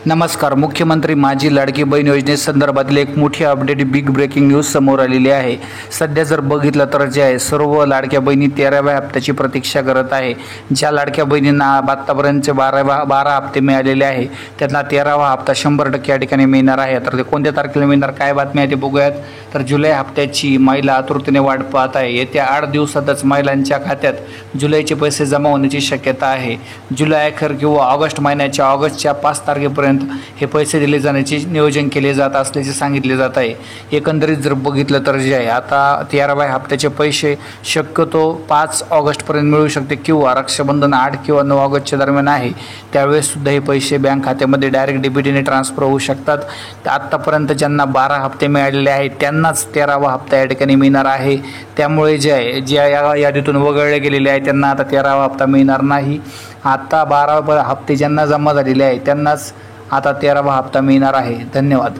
नमस्कार. मुख्यमंत्री माझी लाडकी बहीण योजनेसंदर्भातील एक मोठी अपडेट, बिग ब्रेकिंग न्यूज समोर आलेली आहे. सध्या जर बघितलं तर जे आहे सर्व लाडक्या बहिणी 13व्या हप्त्याची प्रतीक्षा करत आहे. ज्या लाडक्या बहिणींना आतापर्यंतचे 12 हप्ते मिळालेले आहे त्यांना 13वा हप्ता 100% या ठिकाणी मिळणार आहे. तर ते कोणत्या तारखेला मिळणार, काय बातमी आहे ते बघूयात. तर जुलै हप्त्याची महिला आतुरतेने वाट पाहत आहे. येत्या 8 दिवसातच महिलांच्या खात्यात जुलैचे पैसे जमा होण्याची शक्यता आहे. जुलै अखेर किंवा ऑगस्ट महिन्याच्या ऑगस्टच्या 5 तारखेपर्यंत हे पैसे दिले जाण्याचे नियोजन केले जात असल्याचे सांगितले जात आहे. एकंदरीत जर बघितलं तर जे आहे आता 13व्या हप्त्याचे पैसे शक्यतो 5 ऑगस्टपर्यंत मिळू शकते किंवा रक्षाबंधन 8 किंवा 9 ऑगस्टच्या दरम्यान आहे त्यावेळेस सुद्धा हे पैसे बँक खात्यामध्ये डायरेक्ट डीबीटीने ट्रान्सफर होऊ शकतात. आत्तापर्यंत ज्यांना 12 हप्ते मिळालेले आहेत त्यांनाच 13वा हप्ता या ठिकाणी मिळणार आहे. त्यामुळे जे आहे ज्या या यादीतून वगळले गेलेले आहे त्यांना आता 13वा हप्ता मिळणार नाही. आता 12 हप्ते ज्यांना जमा झालेले आहे त्यांनाच आता 13वा हप्ता मिळणार आहे. धन्यवाद.